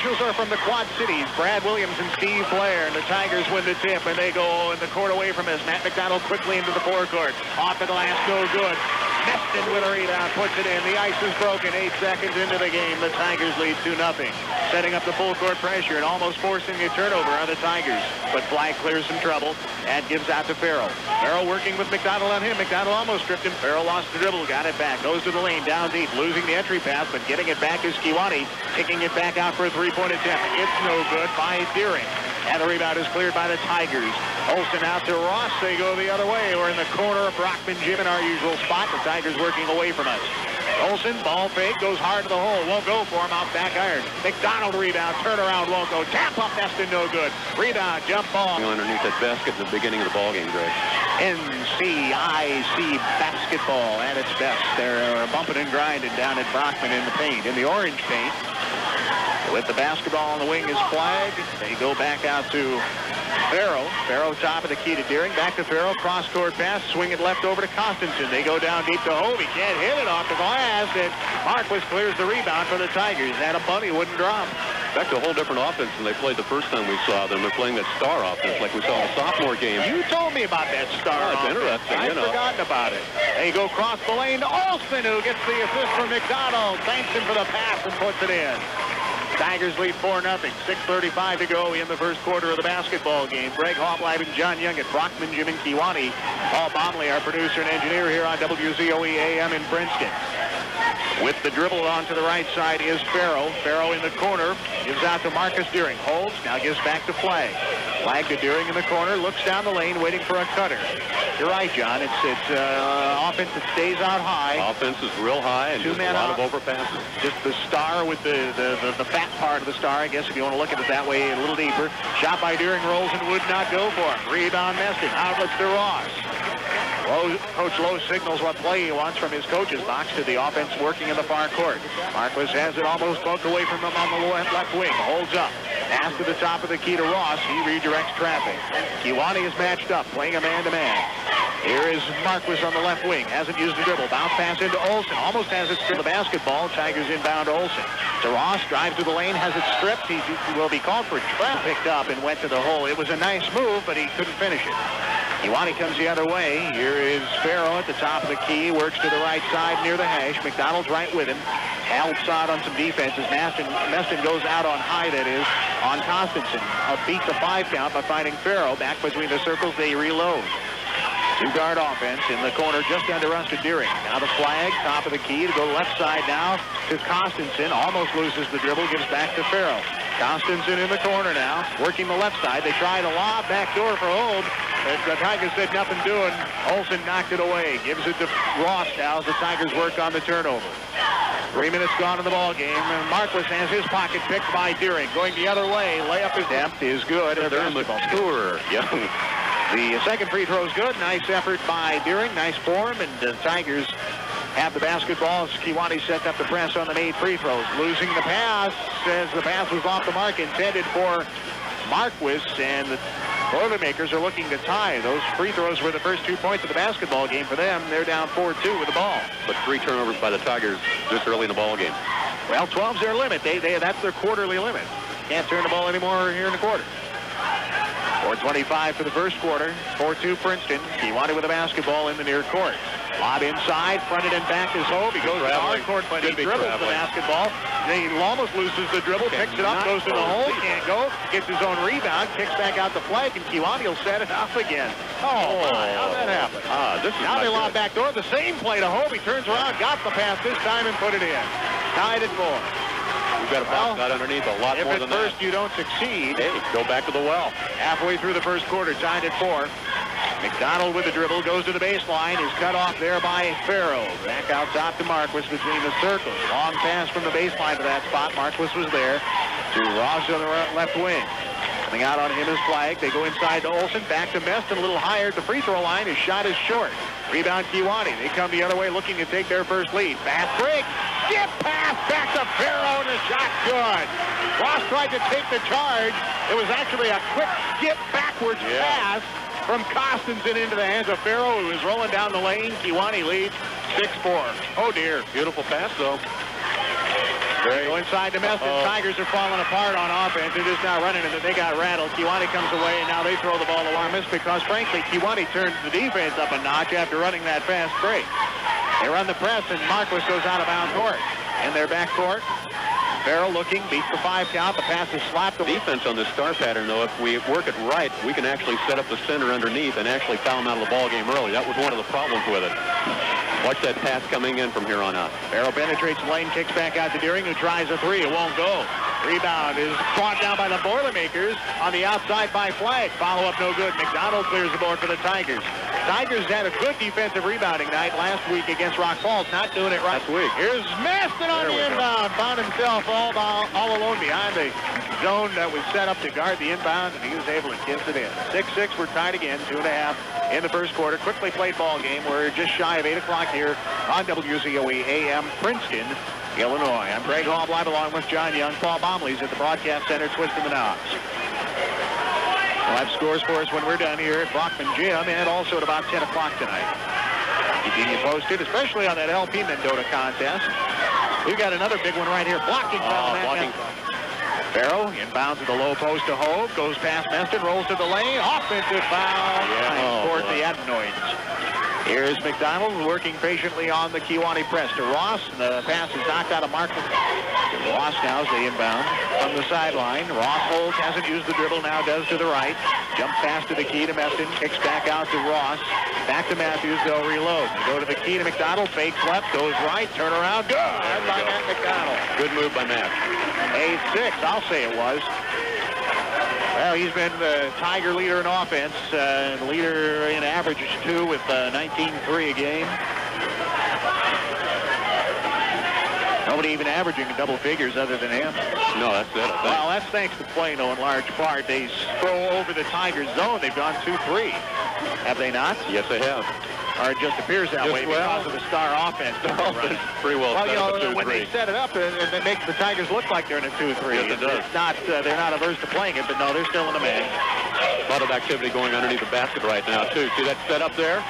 officials are from the Quad Cities, Brad Williams and Steve Blair, and the Tigers win the tip, and they go in the court away from us. Matt McDonald quickly into the forecourt. Off the glass, no good. Meston with a rebound, puts it in. The ice is broken. 8 seconds into the game. The Tigers lead 2-0. Setting up the full court pressure and almost forcing a turnover on the Tigers. But Flag clears some trouble and gives out to Farrell. Farrell working with McDonald on him. McDonald almost stripped him. Farrell lost the dribble, got it back. Goes to the lane, down deep, losing the entry pass, but getting it back is Kewanee. Kicking it back out for a three-point attempt. It's no good by Deering. And the rebound is cleared by the Tigers. Olsen out to Ross. They go the other way. We're in the corner of Brockman Gym in our usual spot. The Tigers working away from us. Olsen, ball fake, goes hard to the hole. Won't go for him, out back iron. McDonald rebound, turnaround, won't go. Tap up, Meston, no good. Rebound, jump ball. Underneath that basket at the beginning of the ball game, Greg. NCIC basketball at its best. They're bumping and grinding down at Brockman in the paint, in the orange paint. With the basketball on the wing is Flag. They go back out to Farrell. Farrell top of the key to Deering. Back to Farrell. Cross-court pass. Swing it left over to Constantine. They go down deep to Hovey. Can't hit it off the glass. And Marquis clears the rebound for the Tigers. And a bunny wouldn't drop. Back to a whole different offense than they played the first time we saw them. They're playing that star offense like we saw in the sophomore game. You told me about that star offense. Interesting, I'd forgotten about it. They go across the lane to Olsen, who gets the assist from McDonald. Thanks him for the pass and puts it in. Tigers lead 4-0. 6:35 to go in the first quarter of the basketball game. Greg Hoffleib and John Young at Brockman Gym in Kewanee. Paul Bomley, our producer and engineer here on WZOE AM in Princeton. With the dribble on to the right side is Farrell. Farrell in the corner. Gives out to Marcus Deering. Holds. Now gives back to Flag. Flag to Deering in the corner. Looks down the lane waiting for a cutter. You're right, John. It's offense that stays out high. Offense is real high and just a lot of overpasses. Just the star with the fat part of the star, I guess, if you want to look at it that way a little deeper. Shot by Deering, rolls and would not go for him. Rebound Meston. Outlets to Ross. Coach Lowe signals what play he wants from his coach's box to the offense working in the far court. Marquis has it almost bumped away from him on the left wing. Holds up. Pass to the top of the key to Ross. He redirects traffic. Kewanee is matched up, playing a man-to-man. Here is Marquis on the left wing. Hasn't used the dribble. Bounce pass into Olsen. Almost has it stripped. The basketball. Tigers inbound to Olsen. To Ross. Drives to the lane. Has it stripped. He will be called for trap. Picked up and went to the hole. It was a nice move, but he couldn't finish it. Kewanee comes the other way. Here is Farrell at the top of the key. Works to the right side near the hash. McDonald's right with him. Outside on some defenses. Meston goes out on high, that is, on Constantine. Beats the 5 count by finding Farrell. Back between the circles. They reload. Two-guard offense in the corner just under us to Deering. Now the Flag, top of the key to go left side now to Constantine. Almost loses the dribble, gives back to Farrell. Constantine in the corner now, working the left side. They try the lob, back door for Holmes. The Tigers said nothing doing. Olsen knocked it away. Gives it to Ross now as the Tigers work on the turnover. 3 minutes gone in the ball game. And Marquis has his pocket picked by Deering. Going the other way. Layup attempt is good. They're mature. Young. The second free throw is good. Nice effort by Deering. Nice form. And the Tigers have the basketball as Kewanee sets up the press on the made free throws. Losing the pass as the pass was off the mark intended for Marquis. And the Boilermakers are looking to tie. Those free throws were the first 2 points of the basketball game for them. They're down 4-2 with the ball. But 3 turnovers by the Tigers this early in the ball game. Well, 12's their limit. That's their quarterly limit. Can't turn the ball anymore here in the quarter. 4:25 for the first quarter. 4-2 Princeton. Kewanee with the basketball in the near court. Lob inside, fronted and back is Hove. He goes to the hard court, but he dribbles the basketball. He almost loses the dribble, picks it up, goes to the hole, can't go, gets his own rebound, kicks back out the Flag, and Kewanee will set it up again. Oh, my, how'd that happen? Now they lob back door, the same play to Hove. He turns around, got the pass this time, and put it in. Tied at 4. You've got a box out underneath a lot more than that. If at first you don't succeed, hey, go back to the well. Halfway through the first quarter, tied at 4. McDonald with the dribble, goes to the baseline, is cut off there by Farrell. Back out top to Marquis between the circles. Long pass from the baseline to that spot. Marquis was there to Ross on the left wing. Coming out on him is Flag. They go inside to Olsen, back to Meston, a little higher at the free throw line. His shot is short. Rebound Kewanee. They come the other way looking to take their first lead. Fast break. Skip pass back to Farrell, and the shot good. Ross tried to take the charge. It was actually a quick skip backwards pass from Constantine into the hands of Farrell, who is rolling down the lane. Kewanee leads 6-4. Oh, dear. Beautiful pass, though. They go inside to Meston. Tigers are falling apart on offense. They're just not running, and then they got rattled. Kewanee comes away, and now they throw the ball to Larmis because, frankly, Kewanee turns the defense up a notch after running that fast break. They run the press, and Marquis goes out of bounds court. In their back court, Farrell looking, beats the 5 count. The pass is slapped. The defense on this star pattern, though, if we work it right, we can actually set up the center underneath and actually foul him out of the ball game early. That was one of the problems with it. Watch that pass coming in from here on out. Farrell penetrates the lane, kicks back out to Deering, who tries a 3. It won't go. Rebound is brought down by the Boilermakers on the outside by Flag. Follow-up no good. McDonald clears the board for the Tigers. Tigers had a good defensive rebounding night last week against Rock Falls. Not doing it right last week. Here's Meston on the inbound. Found himself all alone behind the zone that was set up to guard the inbound, and he was able to kiss it in. 6-6, we're tied again, 2.5 in the first quarter. Quickly played ball game. We're just shy of 8 o'clock here on WZOE AM Princeton, Illinois. I'm Greg Hall, live along with John Young. Paul Bomley's at the broadcast center, twisting the knobs. We'll have scores for us when we're done here at Brockman Gym, and also at about 10 o'clock tonight. Keeping you posted, especially on that LP Mendota contest. We've got another big one right here. Blocking foul. Farrell inbounds at the low post to Hove, goes past Meston, rolls to the lane, offensive foul. Towards the adenoids. Here's McDonald working patiently on the Kewanee press to Ross. The pass is knocked out of Marquis. Ross now as they inbound from the sideline. Ross holds, hasn't used the dribble, now does to the right. Jumps pass to the key to Meston, kicks back out to Ross. Back to Matthews, they'll reload. They go to the key to McDonald, fakes left, goes right, turn around, good by Matt McDonald. Good move by Matt. 8-6, I'll say it was. Well, he's been the Tiger leader in offense, leader in averages, too, with 19-3 a game. Nobody even averaging double figures other than him. No, that's it. Well, that's thanks to Plano in large part. They throw over the Tigers' zone. They've gone 2-3. Have they not? Yes, they have. Or it just appears that way because of the star offense. Pretty well set up a 2-3. When they set it up, it makes the Tigers look like they're in a 2-3. Yes, it does. It's not, they're not averse to playing it, but no, they're still in the man. A lot of activity going underneath the basket right now, too. See that set up there?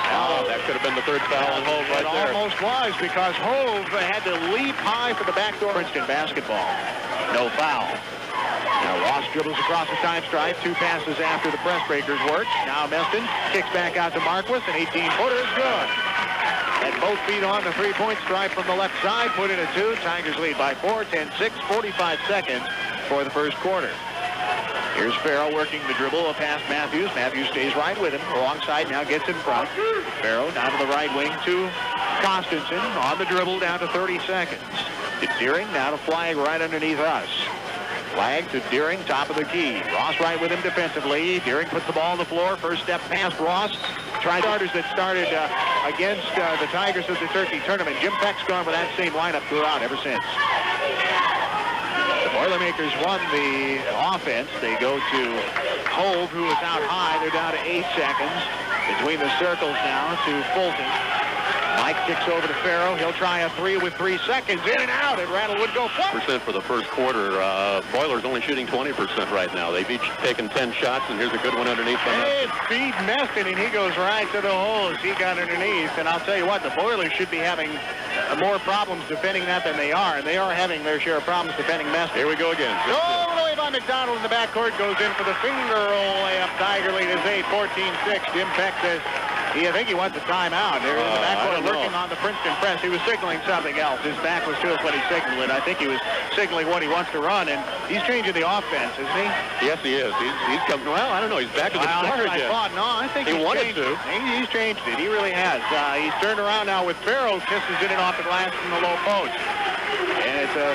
Oh, that could have been the third foul on Hove right there. It almost was, because Hove had to leap high for the backdoor. Princeton basketball. No foul. Now Ross dribbles across the time stripe. 2 passes after the press breakers work. Now Meston kicks back out to Marquis. An 18-footer is good. And both feet on the 3-point stripe from the left side. Put in a 2. Tigers lead by 4. 10-6. 45 seconds for the first quarter. Here's Farrell working the dribble past Matthews. Matthews stays right with him. Wrong side now gets in front. Farrell down to the right wing to Constantson on the dribble down to 30 seconds. To Deering, now to Flag right underneath us. Flag to Deering, top of the key. Ross right with him defensively. Deering puts the ball on the floor. First step past Ross. Starters that started against the Tigers at the Turkey tournament. Jim Peck's gone with that same lineup throughout ever since. The Boilermakers won the offense. They go to Hove, who is out high. They're down to 8 seconds. Between the circles now to Fulton. Mike kicks over to Farrell. He'll try a 3 with 3 seconds. In and out. And Rattlewood go percent for the first quarter. Boiler's only shooting 20% right now. They've each taken 10 shots, and here's a good one underneath. Hey, feed Meston, and he goes right to the hole as he got underneath. And I'll tell you what, the Boilers should be having more problems defending that than they are. And they are having their share of problems defending Meston. Here we go again. No, away by McDonald in the backcourt. Goes in for the finger roll layup. Tiger lead is 8, 14-6. Jim Peck says, I think he wants a timeout. They're in the backcourt lurking on the Princeton press. He was signaling something else. His back was to us when he signaled it. I think he was signaling what he wants to run, and he's changing the offense, isn't he? Yes, he is. He's coming. Well, I don't know. He's back to the start again. I think he wanted to. He's changed it. He really has. He's turned around now with Farrell. Kisses in and off at last from the low post. And it's a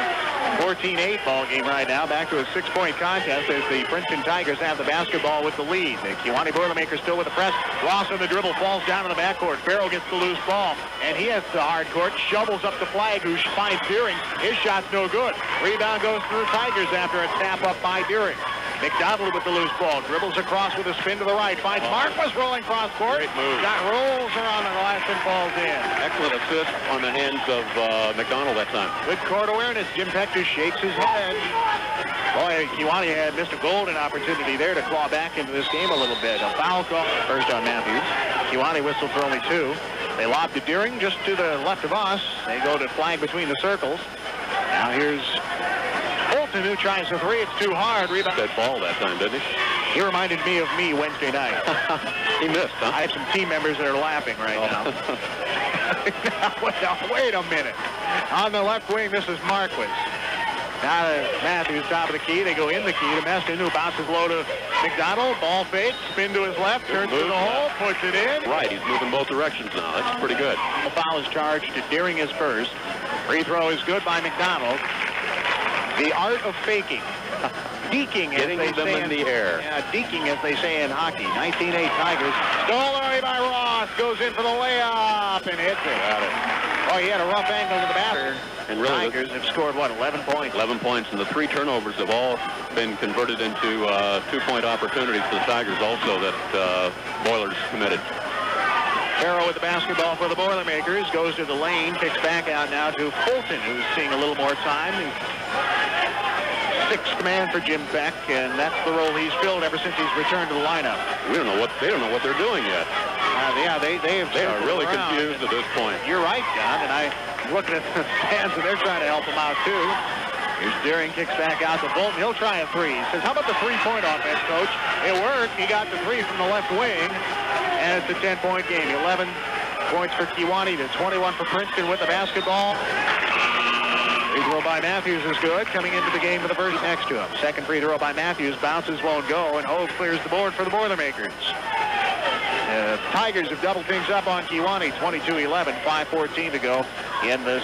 14-8 ball game right now. Back to a 6-point contest as the Princeton Tigers have the basketball with the lead. The Kewanee Boilermakers still with the press. Ross on the dribble falls down in the backcourt. Farrell gets the loose ball, and he has the hard court. Shovels up the Flag, who finds Deering. His shot's no good. Rebound goes to the Tigers after a tap up by Deering. McDonald with the loose ball. Dribbles across with a spin to the right. Finds Marquis rolling cross court. Great move. Got rolls around the glass and falls in. Excellent assist on the hands of McDonald that time. Good court awareness. Jim Peck just shakes his head. Boy, Kewanee had missed a golden opportunity there to claw back into this game a little bit. A foul call first on Matthews. Kewanee whistled for only 2. They lob to Deering just to the left of us. They go to Flag between the circles. Now here's Fulton, who tries the three. It's too hard. Rebound. That ball that time, didn't he? He reminded me of me Wednesday night. He missed, huh? I have some team members that are laughing right now. Wait a minute. On the left wing, this is Marquis. Now to Matthews, top of the key. They go in the key to Meston, who bounces low to McDonald. Ball fake, spin to his left, turns to the hole, puts it in. Right, he's moving both directions now. That's pretty good. The foul is charged to Deering his first. Free throw is good by McDonald. The art of faking. Deking, as they say in the air. Yeah, deking, as they say in hockey. 19-8 Tigers. Stolen away by Ross. Goes in for the layup and hits it. Got it. Oh, he had a rough angle to the basket. And really, Tigers have scored, what, 11 points? 11 points, and the 3 turnovers have all been converted into 2-point opportunities for the Tigers also that Boilers committed. Harrow with the basketball for the Boilermakers. Goes to the lane. Kicks back out now to Fulton, who's seeing a little more time. Sixth man for Jim Beck, and that's the role he's filled ever since he's returned to the lineup. They don't know what they're doing yet. Yeah, they are really confused at this point. You're right, John, and I'm looking at the stands, and they're trying to help him out too. Here's Deering, kicks back out to Fulton. He'll try a three. He says, "How about the three-point offense, Coach?" It worked. He got the three from the left wing, and it's a 10-point game. 11 points for Kewanee to 21 for Princeton with the basketball. Free throw by Matthews is good. Coming into the game for the first next to him. Second free throw by Matthews. Bounces, won't go, and Hove clears the board for the Boilermakers. Tigers have doubled things up on Kewanee. 22-11, 5:14 to go in this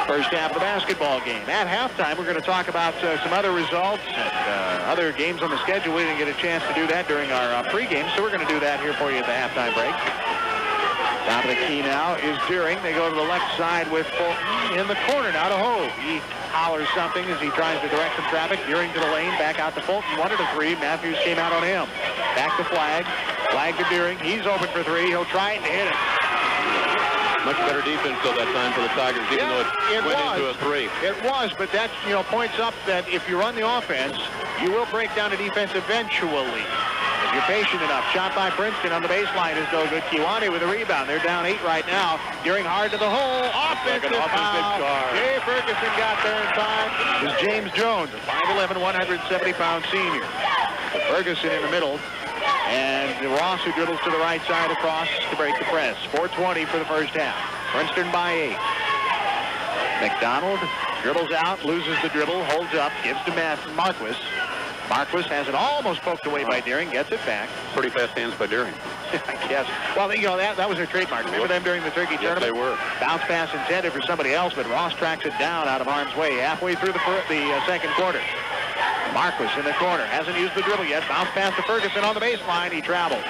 first half of the basketball game. At halftime, we're going to talk about some other results and other games on the schedule. We didn't get a chance to do that during our pregame, so we're going to do that here for you at the halftime break. Top of the key now is Deering. They go to the left side with Fulton in the corner now to Hove. He hollers something as he tries to direct some traffic. Deering to the lane, back out to Fulton. Wanted a three. Matthews came out on him. Back to Flagg. Flagg to Deering. He's open for three. He'll try it and hit it. Much better defense though that time for the Tigers, even though it went into a three. It was, but that points up that if you run the offense, you will break down the defense eventually. If you're patient enough. Shot by Princeton on the baseline is no good. Kewanee with a rebound. They're down 8 right now. Deering hard to the hole. Offensive foul. Jay Ferguson got there in time. It was James Jones, a 5'11", 170-pound senior. Ferguson in the middle. And Ross, who dribbles to the right side across to break the press. 4:20 for the first half. Princeton by 8. McDonald dribbles out, loses the dribble, holds up, gives to Marquis. Marquis has it almost poked away by Deering, gets it back. Pretty fast hands by Deering. I guess. Well, that was their trademark. Remember them during the Turkey tournament? Yes, they were. Bounce pass intended for somebody else, but Ross tracks it down out of harm's way halfway through the second quarter. Marquis in the corner, hasn't used the dribble yet. Bounce pass to Ferguson on the baseline. He traveled.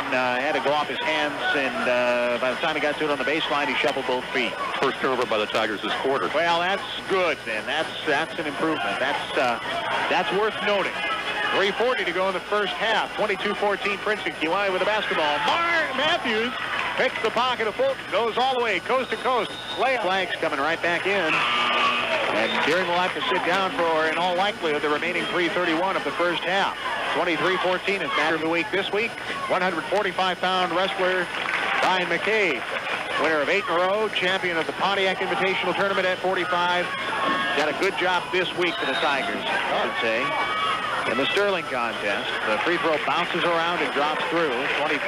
Had to go off his hands, and by the time he got to it on the baseline, he shuffled both feet. First turnover by the Tigers this quarter. Well, that's good, then. That's an improvement. That's worth noting. 3:40 to go in the first half. 22-14 Princeton. Kewanee with the basketball. Matthews picks the pocket of Fulton. Goes all the way, coast to coast. Flags coming right back in. And Deering will have to sit down for, in all likelihood, the remaining 3:31 of the first half. 23-14 is matter of the week this week. 145-pound wrestler Brian McCabe, winner of 8 in a row, champion of the Pontiac Invitational Tournament at 45. Got a good job this week for the Tigers, I should say. In the Sterling contest, the free throw bounces around and drops through. He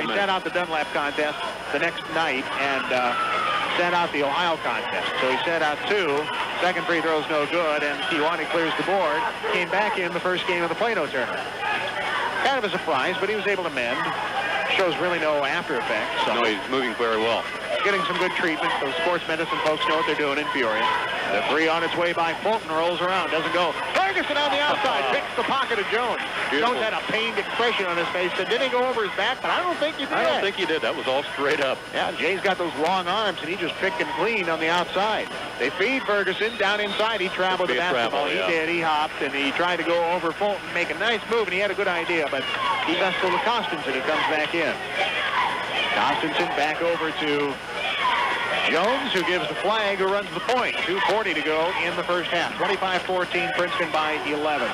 sat out the Dunlap contest the next night and sat out the Ohio contest. So he sat out 2. Second free throw's no good, and Kewanee clears the board. Came back in the first game of the Plano tournament. Kind of a surprise, but he was able to mend. Shows really no after effects. So. No, he's moving very well. Getting some good treatment. Those sports medicine folks know what they're doing in Peoria. The three on its way by Fulton, rolls around, doesn't go. Ferguson on the outside, picks the pocket of Jones. Beautiful. Jones had a pained expression on his face. Said, did he go over his back? But I don't think he did. I don't think he did. That was all straight up. Yeah, Jay's got those long arms, and he just picked and cleaned on the outside. They feed Ferguson down inside. He traveled the basketball. He did. He hopped, and he tried to go over Fulton, make a nice move, and he had a good idea, but he left to Costenson, who comes back in. Costenson back over to Jones, who gives the flag, who runs the point. 2:40 to go in the first half. 25-14, Princeton by 11.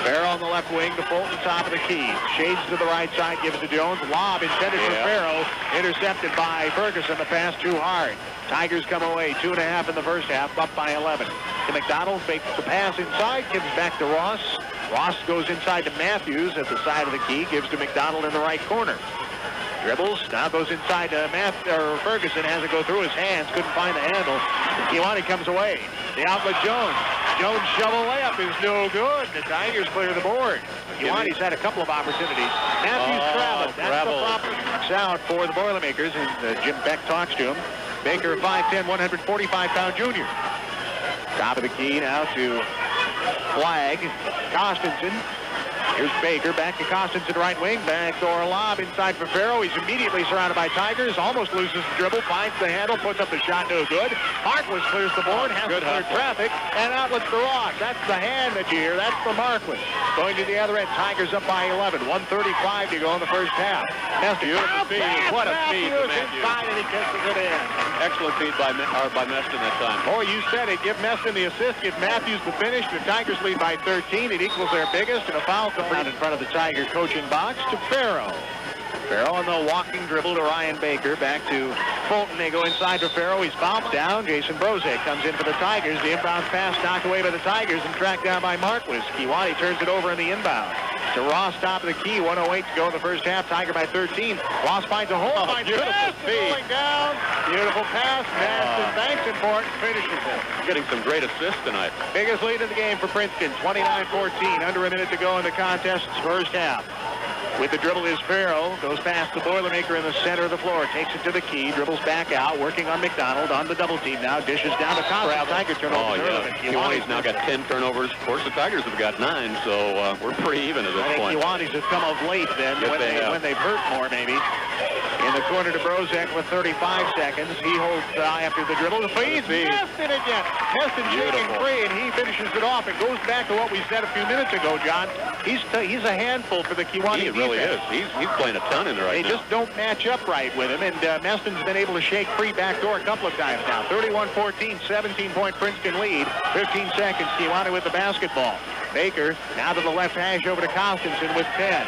Farrell on the left wing to Fulton, top of the key. Shades to the right side, gives to Jones. Lob intended for Farrell. Intercepted by Ferguson. The pass too hard. Tigers come away 2.5 in the first half, up by 11. To McDonald, fakes the pass inside, gives back to Ross. Ross goes inside to Matthews at the side of the key, gives to McDonald in the right corner. Dribbles, now goes inside to Ferguson, has it go through his hands, couldn't find the handle. Kewanee comes away. The outlet Jones. Jones' shovel layup is no good. The Tigers clear the board. Kewanee's had a couple of opportunities. Matthews traveled. That's the problem. Out for the Boilermakers, and Jim Beck talks to him. Baker, 5'10", 145-pound junior. Top of the key now to Flagg. Costenson. Here's Baker, back to Costenson, right wing. Backdoor lob inside for Farrell. He's immediately surrounded by Tigers. Almost loses the dribble, finds the handle, puts up the shot, no good. Marquis clears the board, has to clear traffic, and outlets the Ross. That's the hand that you hear. That's the Marquis. Going to the other end, Tigers up by 11. 1:35 to go in the first half. Beautiful feed. What a feed to Matthews. Inside, and he kisses it in. Excellent feed by Meston that time. Oh, you said it. Give Meston the assist, give Matthews the finish. The Tigers lead by 13. It equals their biggest, and a foul out in front of the Tiger coaching box to Farrell. Farrell on the walking dribble to Ryan Baker. Back to Fulton. They go inside to Farrell. He's bounced down. Jason Brozek comes in for the Tigers. The inbound pass knocked away by the Tigers and tracked down by Marquis. Kewanee turns it over in the inbound. To Ross, top of the key. 1:08 to go in the first half. Tiger by 13. Ross finds a hole. Finds beautiful feed. Rolling down. Beautiful pass. Madison banks it for it and finishes it. Getting some great assists tonight. Biggest lead in the game for Princeton. 29-14. Under a minute to go in the contest's first half. With the dribble is Farrell. Goes past the Boilermaker in the center of the floor. Takes it to the key. Dribbles back out. Working on McDonald. On the double team now. Dishes down to Costa. Tiger turnovers. Kewanee's now got 10 turnovers. Of course, the Tigers have got 9, so we're pretty even at this point. Kewanee's have come of late then, when they've hurt more maybe. In the corner to Brozek with 35 seconds. He holds the eye after the dribble. Feeds Meston again. Meston shaking free, and he finishes it off. It goes back to what we said a few minutes ago, John. He's a handful for the Kewanee defense. He really is. He's playing a ton in there right now. They just don't match up right with him, and Meston's been able to shake free backdoor a couple of times now. 31-14, 17-point Princeton lead. 15 seconds, Kewanee with the basketball. Baker now to the left hash over to Costenson with 10.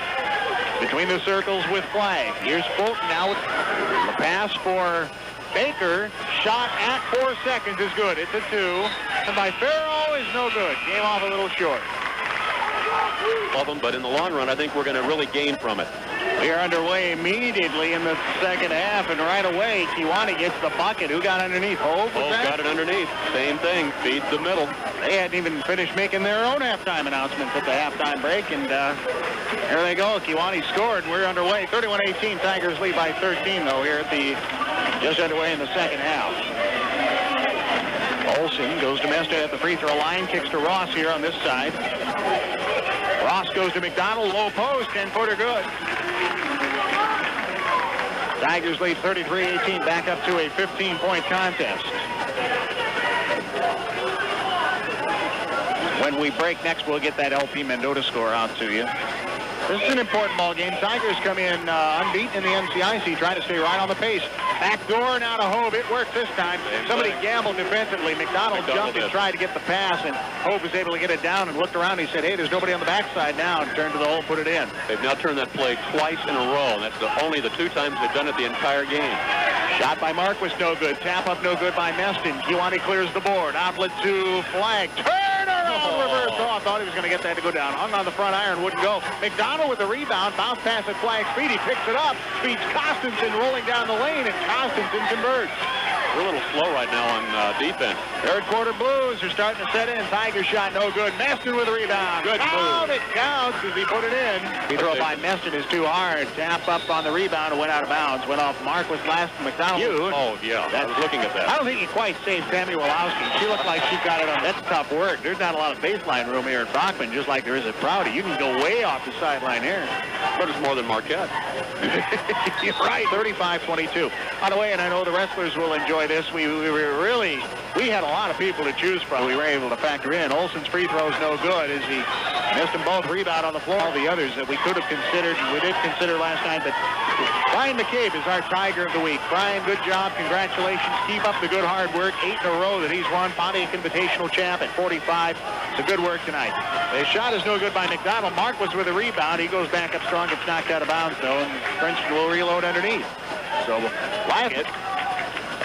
Between the circles with Flagg. Here's Fulton now with the pass for Baker. Shot at 4 seconds is good. It's a 2. And by Farrell is no good. Game off a little short. Of them, but in the long run, I think we're going to really gain from it. We are underway immediately in the second half, and right away, Kewanee gets the bucket. Who got underneath? Hove got it underneath. Same thing. Feeds the middle. They hadn't even finished making their own halftime announcements at the halftime break, and here they go. Kewanee scored. We're underway. 31-18. Tigers lead by 13, though, here at the just underway in the second half. Olsen goes to Meston at the free throw line. Kicks to Ross here on this side. Ross goes to McDonald, low post, 10-footer good. Tigers lead 33-18, back up to a 15-point contest. When we break next, we'll get that LP Mendota score out to you. This is an important ball game. Tigers come in unbeaten in the NCIC, trying to stay right on the pace. Back door now to Hove. It worked this time. Somebody gambled defensively. McDonald jumped and tried to get the pass, and Hove was able to get it down and looked around. He said, hey, there's nobody on the backside now, and turned to the hole, put it in. They've now turned that play twice in a row, and that's only the 2 times they've done it the entire game. Shot by Marquis, no good. Tap up, no good by Meston. Kewanee clears the board. Outlet to Flagg. Turn around, reverse off. Thought he was going to get that to go down. Hung on the front iron, wouldn't go. McDonald with the rebound. Bounce pass at Flagg's feet. He picks it up. Feeds Costenson rolling down the lane, and Costenson converts. We're a little slow right now on defense. Third quarter Blues are starting to set in. Tiger shot no good. Meston with a rebound. Good move. It counts as he put it in. Free throw by Meston is too hard. Tap up on the rebound and went out of bounds. Went off Marquis last to McDonald. Oh, yeah. I was looking at that. I don't think he quite saved Tammy Wallowski. She looked like she got it on. That's tough work. There's not a lot of baseline room here at Brockman, just like there is at Prouty. You can go way off the sideline here. But it's more than Marquette. You're right. 35-22. By the way, and I know the wrestlers will enjoy this, we had a lot of people to choose from. We were able to factor in. Olsen's free throw's no good as he missed them both. Rebound on the floor. All the others that we could have considered, we did consider last night, but Brian McCabe is our Tiger of the Week. Brian, good job. Congratulations. Keep up the good hard work. 8 in a row that he's won. Pontiac Invitational champ at 45. It's a good work tonight. The shot is no good by McDonald. Marquis with a rebound. He goes back up strong. Gets knocked out of bounds, though, and Princeton will reload underneath. So, like it.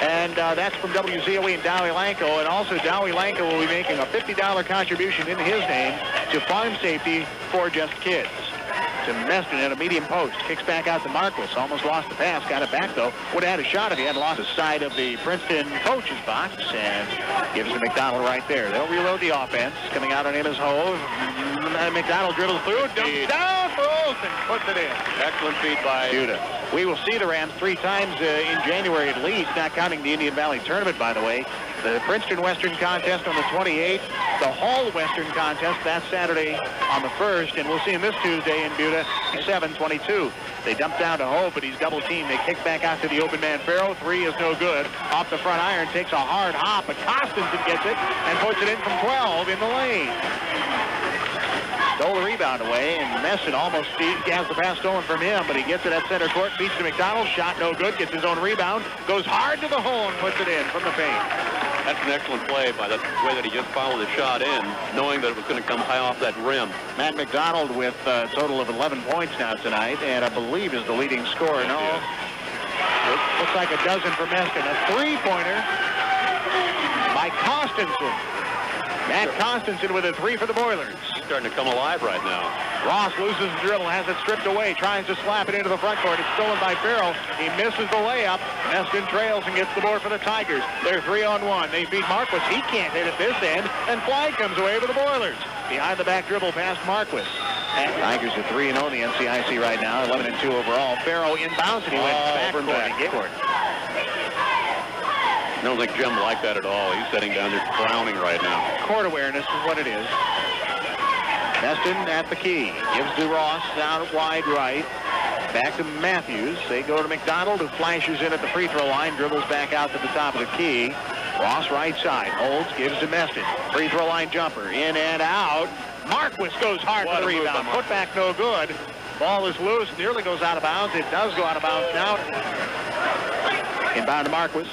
And that's from WZOE and Dowie Lanko. And also, Dowie Lanko will be making a $50 contribution in his name to Farm Safety for Just Kids. To Meston at a medium post. Kicks back out to Marquis. Almost lost the pass. Got it back, though. Would have had a shot if he hadn't lost the side of the Princeton coach's box. And gives to McDonald right there. They'll reload the offense. Coming out on him is Hove. McDonald dribbles through. Dumps down for Olsen. Puts it in. Excellent feed by Judah. We will see the Rams 3 times in January at least, not counting the Indian Valley Tournament, by the way. The Princeton Western Contest on the 28th. The Hall Western Contest, that's Saturday on the 1st. And we'll see him this Tuesday in Buda, 7:22. They dump down to Hove, but he's double-teamed. They kick back out to the open man. Farrow, 3 is no good. Off the front iron, takes a hard hop, but Costenson gets it and puts it in from 12 in the lane. Stole the rebound away, and Meston almost has the pass stolen from him, but he gets it at center court, beats to McDonald, shot no good, gets his own rebound, goes hard to the hole and puts it in from the paint. That's an excellent play by the way that he just followed the shot in, knowing that it was going to come high off that rim. Matt McDonald with a total of 11 points now tonight, and I believe is the leading scorer. No, looks like a dozen for Meston. A 3-pointer by Costenson. Matt Costenson with a 3 for the Boilers. He's starting to come alive right now. Ross loses the dribble, has it stripped away, tries to slap it into the front court. It's stolen by Farrell. He misses the layup. Meston trails and gets the board for the Tigers. They're 3-on-1. They beat Marquis. He can't hit at this end, and flag comes away for the Boilers. Behind the back dribble past Marquis. And Tigers are 3-0 in the NCIC right now, 11-2 overall. Farrell inbounds, and he went backcourt. I don't think Jim liked that at all. He's sitting down there frowning right now. Court awareness is what it is. Meston at the key. Gives to Ross down wide right. Back to Matthews. They go to McDonald, who flashes in at the free throw line. Dribbles back out to the top of the key. Ross right side. Holds. Gives to Meston. Free throw line jumper. In and out. Marquis goes hard for the rebound. Put back no good. Ball is loose. Nearly goes out of bounds. It does go out of bounds now. Inbound to Marquis.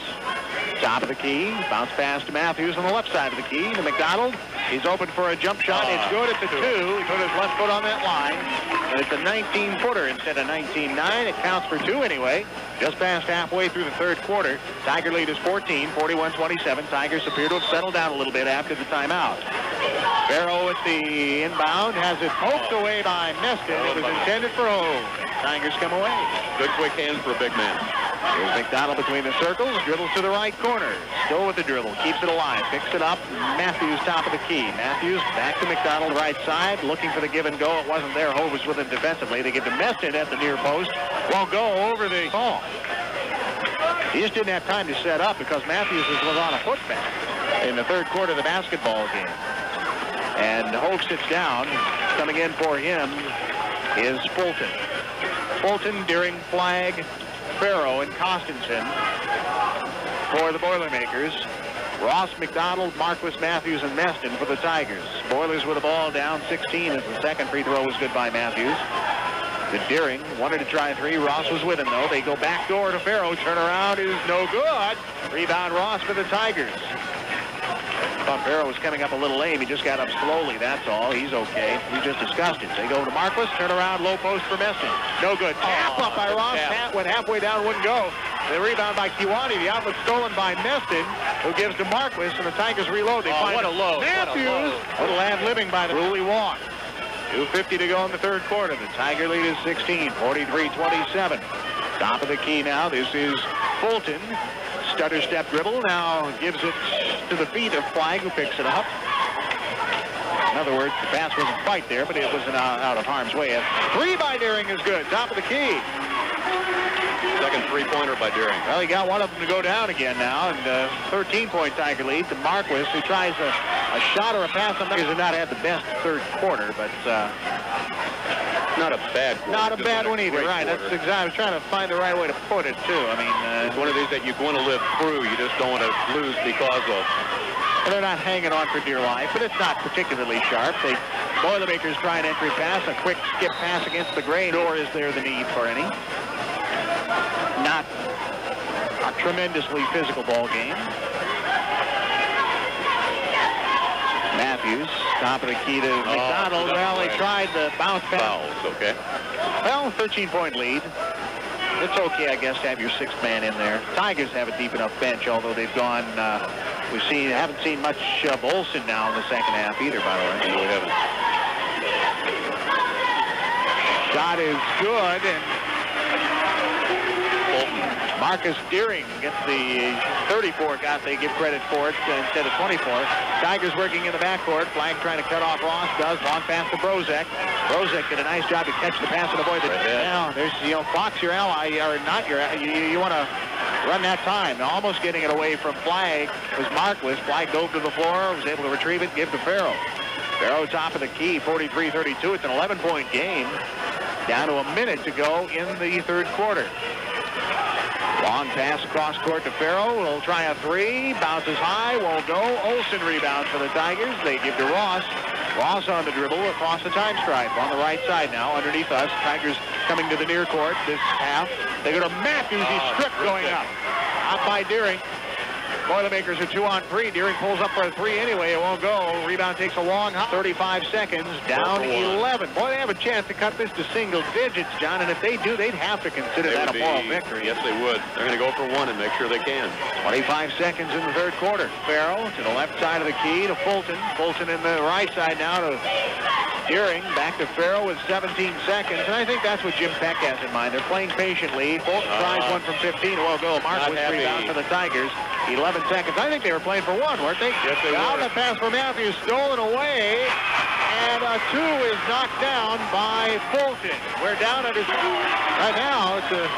Top of the key, bounce pass to Matthews on the left side of the key to McDonald. He's open for a jump shot. It's good. It's a 2. He put his left foot on that line. And it's a 19-footer instead of 19-9. It counts for 2 anyway. Just past halfway through the third quarter. Tiger lead is 14, 41-27. Tigers appear to have settled down a little bit after the timeout. Farrow at the inbound has it poked away by Meston. It was intended for Hove. Tigers come away. Good quick hands for a big man. Here's McDonald between the circles, dribbles to the right corner. Still with the dribble, keeps it alive, picks it up. Matthews top of the key. Matthews back to McDonald right side, looking for the give and go. It wasn't there. Hove was with it defensively. They give to Meston at the near post. Won't go over the ball. He just didn't have time to set up because Matthews was on a putback in the third quarter of the basketball game. And Hove sits down. Coming in for him is Fulton. Fulton during flag. Farrow and Costenson for the Boilermakers. Ross, McDonald, Marquis, Matthews, and Meston for the Tigers. Boilers with the ball down 16 as the second free throw was good by Matthews. The Deering wanted to try 3. Ross was with him, though. They go back door to Farrow. Turnaround is no good. Rebound Ross for the Tigers. Thought Farrow was coming up a little lame. He just got up slowly, that's all. He's okay. We just discussed it. They go to Marquis. Turnaround, low post for Meston. No good. Tap up by Ross. Pat went halfway down, wouldn't go. The rebound by Kewanee. The outlet stolen by Meston, who gives to Marquis, and the Tigers reload. They find what a load. Matthews. Little ad-libbing by the Ruley walk. 2:50 to go in the third quarter. The Tiger lead is 16, 43-27. Top of the key now. This is Fulton. Stutter step dribble. Now gives it to the feet of Flag, who picks it up. In other words, the pass wasn't quite there, but it was out of harm's way. 3 by Deering is good. Top of the key. Second 3-pointer by Deering. Well, he got one of them to go down again now, and 13-point Tiger lead to Marquis, who tries a shot or a pass. Sometimes he has not had the best third quarter, but not a bad one. Not a bad one either, right? Quarter. That's exactly. I was trying to find the right way to put it too. I mean, it's one of these that you want to live through. You just don't want to lose because of. And they're not hanging on for dear life, but it's not particularly sharp. The Boilermakers try an entry pass, a quick skip pass against the grain, nor is there the need for any. A tremendously physical ball game. Matthews, top of the key to McDonald. Well, they tried the bounce back. Fouls, okay. Well, 13-point lead. It's okay, I guess, to have your sixth man in there. Tigers have a deep enough bench, although they've gone, haven't seen much of Olsen now in the second half either, by the way. No, we haven't. Shot is good, and Marcus Deering gets the 34 they give credit for it instead of 24. Tigers working in the backcourt. Flag trying to cut off Ross. Does. Long pass to Brozek. Brozek did a nice job to catch the pass and avoid the... Now, there's, Fox, your ally, or not your... You want to run that time. Now, almost getting it away from Flag was Marquis. Flag dove to the floor, was able to retrieve it, give to Farrell. Farrell top of the key, 43-32. It's an 11-point game. Down to a minute to go in the third quarter. Long pass across court to Farrell. Will try a three. Bounces high. Won't go. Olsen rebounds for the Tigers. They give to Ross. Ross on the dribble across the time stripe. On the right side now, underneath us. Tigers coming to the near court this half. They go to Matthews. He's stripped going up. Out by Deering. Boilermakers are 2-on-3. Deering pulls up for a three anyway. It won't go. Rebound takes a long 35 seconds. Down 11. Boy, they have a chance to cut this to single digits, John. And if they do, they'd have to consider that a moral victory. Yes, they would. They're going to go for one and make sure they can. 25 seconds in the third quarter. Farrell to the left side of the key to Fulton. Fulton in the right side now to Deering. Back to Farrell with 17 seconds. And I think that's what Jim Peck has in mind. They're playing patiently. Fulton tries one from 15. It won't go. Marquis rebound for the Tigers. 11 seconds. I think they were playing for one, weren't they? Yes, they were. The pass for Matthews, stolen away, and a two is knocked down by Fulton. We're down under... Right now, it's a...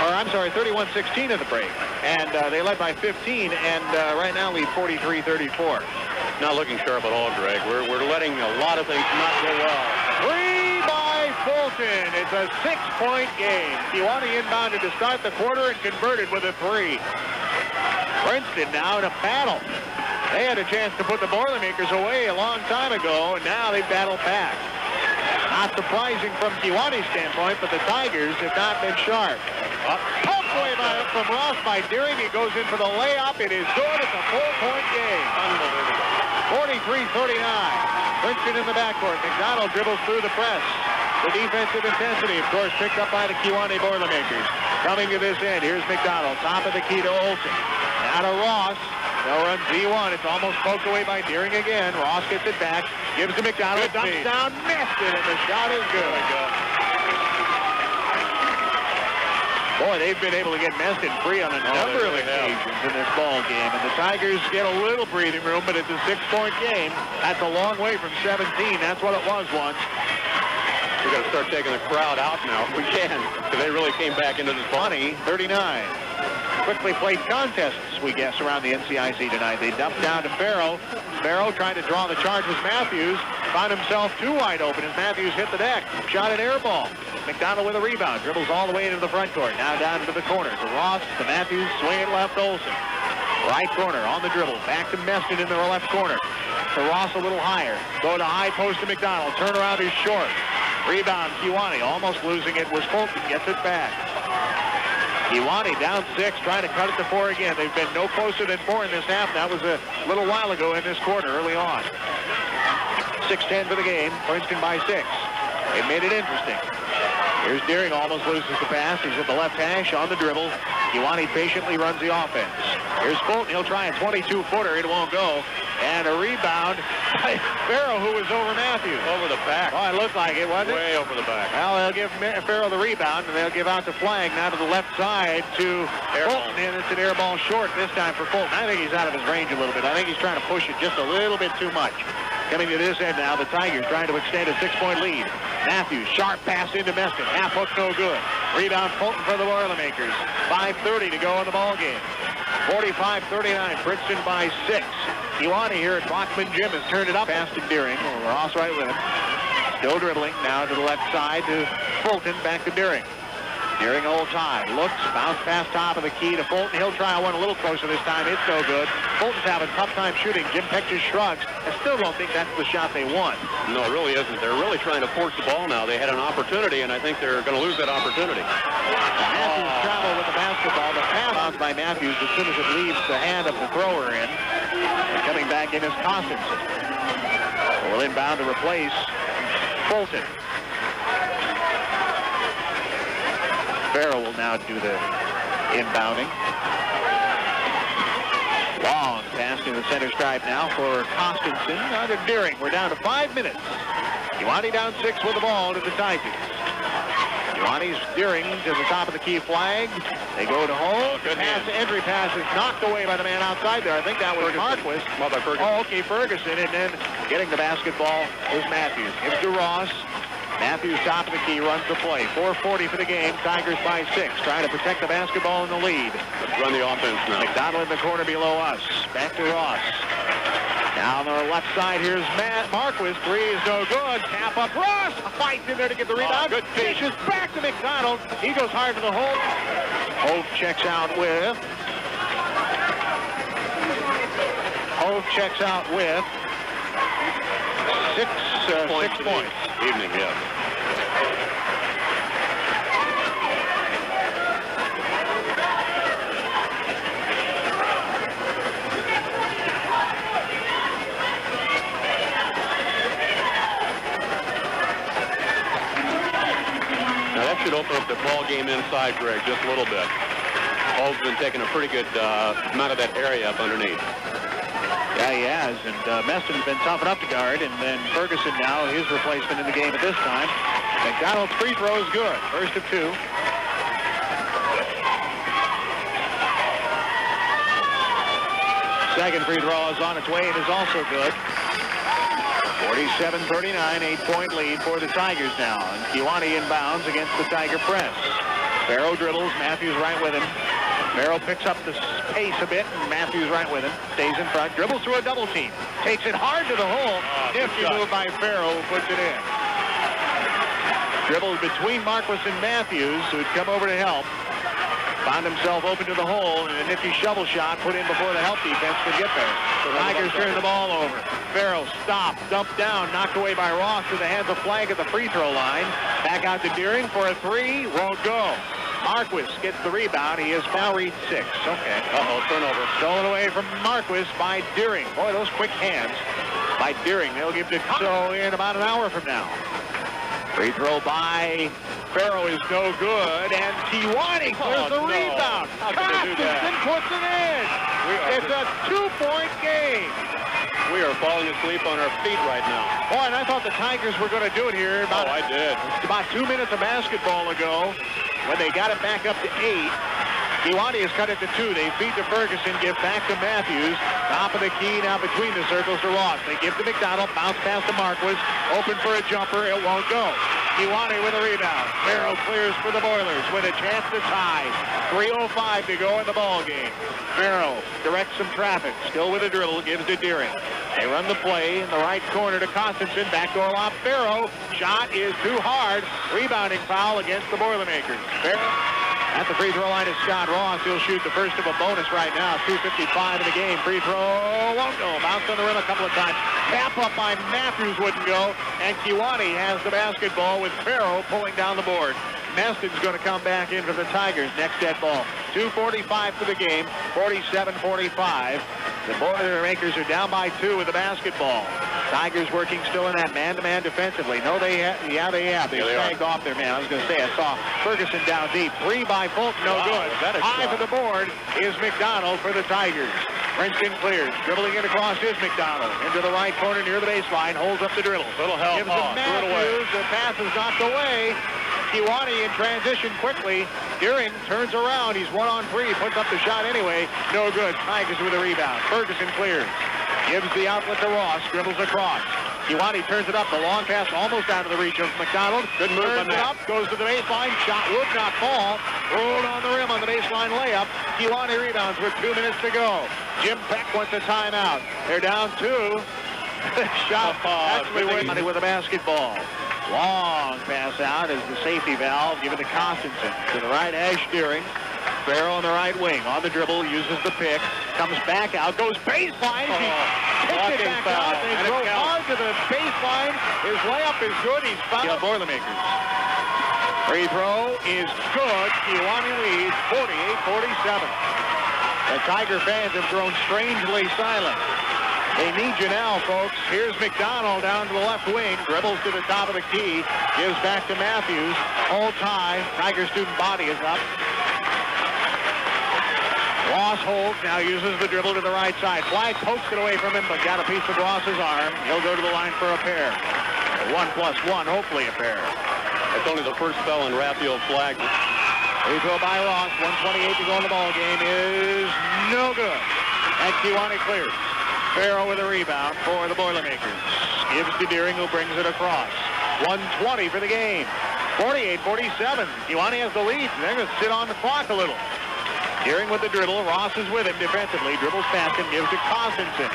Or, I'm sorry, 31-16 at the break. And they led by 15, and right now lead 43-34. Not looking sharp at all, Greg. We're letting a lot of things not go well. Three by Fulton. It's a 6-point game. Kewanee inbounded to start the quarter and converted with a three. Princeton now in a battle. They had a chance to put the Boilermakers away a long time ago, and now they battle back. Not surprising from Kewanee's standpoint, but the Tigers have not been sharp. Halfway from Ross by Deering. He goes in for the layup. It is good. It's a 4-point game. Unbelievable. 43-39. Princeton in the backcourt. McDonald dribbles through the press. The defensive intensity, of course, picked up by the Kewanee Boilermakers. Coming to this end, here's McDonald. Top of the key to Olsen. Now to Ross. They'll run Z1. It's almost poked away by Deering again. Ross gets it back. Gives to McDonald. Dumps down. Missed it, and the shot is good. Boy, they've been able to get Meston free on a number of occasions in this ball game. And the Tigers get a little breathing room, but it's a 6-point game. That's a long way from 17. That's what it was once. We've got to start taking the crowd out now if we can, because they really came back into this ball. 39. Quickly played contests, we guess, around the NCIC tonight. They dumped down to Farrell. Farrell trying to draw the charge with Matthews. Found himself too wide open as Matthews hit the deck. Shot an air ball. McDonald with a rebound. Dribbles all the way into the front court. Now down to the corner. To Ross, to Matthews. Swing it left, Olsen. Right corner on the dribble. Back to Meston in the left corner. To Ross a little higher. Go to high post to McDonald. Turnaround is short. Rebound, Kewanee. Almost losing it was Fulton. Gets it back. Kewanee down 6, trying to cut it to 4 again. They've been no closer than 4 in this half. That was a little while ago in this quarter, early on. 6-10 for the game. Princeton by 6. They made it interesting. Here's Deering, almost loses the pass. He's at the left hash on the dribble. Kewanee patiently runs the offense. Here's Fulton. He'll try a 22-footer. It won't go. And a rebound by Farrell, who was over Matthews. Over the back. Oh, it looked like it, wasn't it? Way over the back. Well, they'll give Farrell the rebound, and they'll give out the flag now to the left side to Fulton. And it's an air ball short this time for Fulton. I think he's out of his range a little bit. I think he's trying to push it just a little bit too much. Coming to this end now, the Tigers trying to extend a 6-point lead. Matthews, sharp pass into Meston. Half hook, no good. Rebound Fulton for the Boilermakers. 5:30 to go in the ball game. 45-39, Princeton by 6. Kewanee here at Bachman Gym has turned it up. Pass to Deering. Ross right with him. Still dribbling. Now to the left side to Fulton. Back to Deering. Deering hold time. Looks, bounce past top of the key to Fulton. He'll try one a little closer this time. It's no good. Fulton's having a tough time shooting. Jim Peck just shrugs. I still don't think that's the shot they want. No, it really isn't. They're really trying to force the ball now. They had an opportunity, and I think they're going to lose that opportunity. Matthews travel with the basketball. The pass out by Matthews as soon as it leaves the hand of the thrower in. And coming back in is Costenson. Will inbound to replace Fulton. Farrell will now do the inbounding. Long pass to the center stripe now for Costenson. Under Deering. We're down to 5 minutes. Kewanee down 6 with the ball to the Tigers. Kewanee's Deering to the top of the key flag. They go to home. Good pass, entry pass is knocked away by the man outside there. I think that was Marquis. Oh, okay, Ferguson. And then getting the basketball is Matthews. Gives to Ross. Matthews, top of the key, runs the play. 4:40 for the game. Tigers by 6. Trying to protect the basketball in the lead. Let's run the offense now. McDonald in the corner below us. Back to Ross. Down the left side, here's Marquis. 3 is no good. Tap up Ross. Fights in there to get the rebound. Good Dishes back to McDonald. He goes hard to the hole. Hove checks out with. 6 points. Evening, yes. Now that should open up the ball game inside, Greg, just a little bit. Hove's been taking a pretty good amount of that area up underneath. Yeah, he has, and Meston's been tough enough to guard, and then Ferguson now, his replacement in the game at this time. McDonald's free throw is good, first of 2. Second free throw is on its way and is also good. 47-39, 8-point lead for the Tigers now, and Kewanee inbounds against the Tiger press. Farrow dribbles, Matthews right with him. Farrow picks up the pace a bit, and Matthews right with him. Stays in front, dribbles through a double team. Takes it hard to the hole. Nifty move by Farrow, puts it in. Dribbles between Marquis and Matthews, who'd come over to help. Found himself open to the hole, and a nifty shovel shot put in before the help defense could get there. The Tigers turn the ball over. Farrow stopped, dumped down, knocked away by Ross, who hands a flag at the free throw line. Back out to Deering for a 3, won't go. Marquis gets the rebound. He has now reached 6. Okay. Turnover. Stolen away from Marquis by Deering. Boy, those quick hands by Deering. They'll give to so in about an hour from now. Free throw by Farrow is no good, and Kewanee clears the rebound. Costenson puts it in. It's a 2-point game. We are falling asleep on our feet right now. Boy, and I thought the Tigers were going to do it here. I did. About 2 minutes of basketball ago, when they got it back up to 8. Kewanee has cut it to 2. They feed to Ferguson, give back to Matthews. Top of the key now between the circles to Ross. They give to McDonald, bounce pass to Marquis. Open for a jumper, it won't go. Kewanee with a rebound. Farrow clears for the Boilers with a chance to tie. 3:05 to go in the ball game. Farrow directs some traffic. Still with a dribble, gives to Deering. They run the play in the right corner to Costenson. Backdoor lob, Farrow. Shot is too hard. Rebounding foul against the Boilermakers. Farrow at the free throw line is Scott Ross. He'll shoot the first of a bonus right now. 2:55 in the game. Free throw won't go. Bounce on the rim a couple of times. Tap up by Matthews wouldn't go. And Kewanee has the basketball with Farrow pulling down the board. Meston's going to come back in for the Tigers. Next dead ball. 2:45 for the game. 47-45. The Boilermakers are down by 2 with the basketball. Tigers working still in that man-to-man defensively. No, they have. They sagged off their man. I was going to say, I saw Ferguson down deep. 3 by Fulton, no good. High for the board is McDonald for the Tigers. Princeton clears. Dribbling it across is McDonald. Into the right corner near the baseline. Holds up the dribble. Little help. Gives to Matthews. The pass is knocked away. Kewanee in transition quickly. Deering turns around. He's 1-on-3. Puts up the shot anyway. No good. Tigers with a rebound. Ferguson clears. Gives the outlet to Ross. Dribbles across. Kewanee turns it up. The long pass almost out of the reach of McDonald. Good move on that. Up. Goes to the baseline. Shot would not fall. Rolled on the rim on the baseline layup. Kewanee rebounds with 2 minutes to go. Jim Peck wants a timeout. They're down 2. Shot actually with a basketball. Long pass out as the safety valve given to Constantine. To the right, Ash Deering. Farrell on the right wing. On the dribble, uses the pick. Comes back out, goes baseline. Kicks it back out. They throw hard to the baseline. His layup is good. He's fouled. Boilermakers. Free throw is good. Kewanee leads 48-47. The Tiger fans have grown strangely silent. They need you now, folks. Here's McDonald down to the left wing. Dribbles to the top of the key. Gives back to Matthews. Hold tie. Tiger student body is up. Ross holds, now uses the dribble to the right side. Flag pokes it away from him, but got a piece of Ross's arm. He'll go to the line for a pair. 1+1, hopefully a pair. That's only the first foul in Raphael Flag. Free throw by Ross. 1:28 to go in the ball game is no good. And Kewanee clears. Farrell with a rebound for the Boilermakers. Gives to Deering, who brings it across. 1:20 for the game. 48-47. Kewanee has the lead. They're going to sit on the clock a little. Deering with the dribble. Ross is with him defensively. Dribbles past him, gives to Constantine.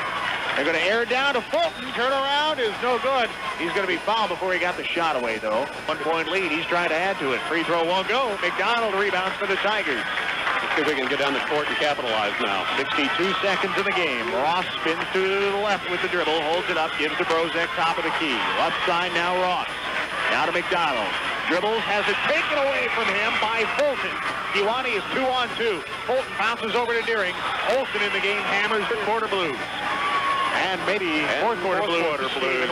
They're going to air it down to Fulton. Turnaround is no good. He's going to be fouled before he got the shot away, though. 1-point lead. He's trying to add to it. Free throw won't go. McDonald rebounds for the Tigers. Let's see if we can get down the court and capitalize now. 62 seconds in the game. Ross spins to the left with the dribble. Holds it up. Gives to Brozek, top of the key. Left side now Ross. Now to McDonald. Dribbles, has it taken away from him by Fulton. Kewanee is 2-on-2. Fulton bounces over to Deering. Olsen in the game hammers the quarter blues. And maybe fourth quarter blues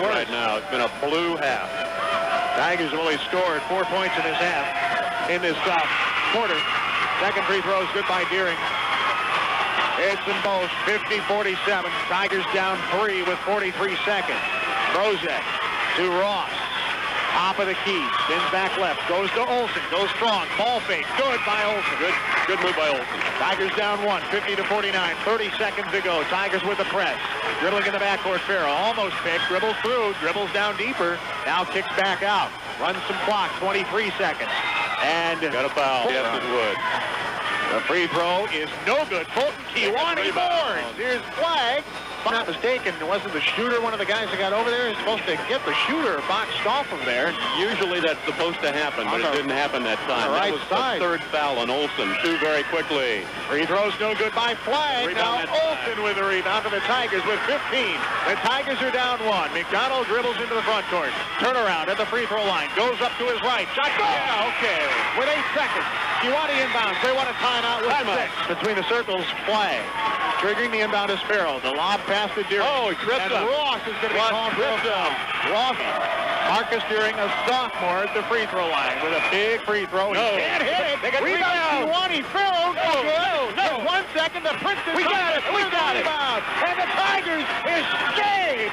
right now. It's been a blue half. Tigers have only scored 4 points in this half, in this quarter. Second free throw is good by Deering. It's in both. 50-47. Tigers down 3 with 43 seconds. Brozek to Ross. Top of the key, spins back left, goes to Olsen, goes strong, ball fake, good by Olsen. Good move by Olsen. Tigers down 1, 50-49, 30 seconds to go. Tigers with the press. Dribbling in the backcourt, Farrell almost picked, dribbles through, dribbles down deeper, now kicks back out. Runs some clock, 23 seconds. And got a foul. Yes, it would. The free throw is no good. Fulton, Kewanee boards. Here's Flag. If I'm not mistaken, it wasn't the shooter, one of the guys that got over there, is supposed to get the shooter boxed off of there. Usually that's supposed to happen, but it didn't happen that time. Right, that was side. The third foul on Olsen. 2 very quickly. Free throw's no good by Flag. Rebound now Olsen with a rebound for the Tigers with 15. The Tigers are down 1. McDonald dribbles into the front court. Turnaround at the free throw line. Goes up to his right. Shot goes. Yeah, okay. With 8 seconds. Kewanee inbounds. They want a timeout with 6. Between the circles, Flag. Triggering the inbound is Farrell. The lob pass to Deering. Oh, he tripped and him. Ross is going to be called for a foul. Ross, Marcus Deering, a sophomore at the free throw line with a big free throw. No. He can't hit it. They got rebound. Kewanee, Farrell. No. 1 second. The Princeton. We got it. And the Tigers escape.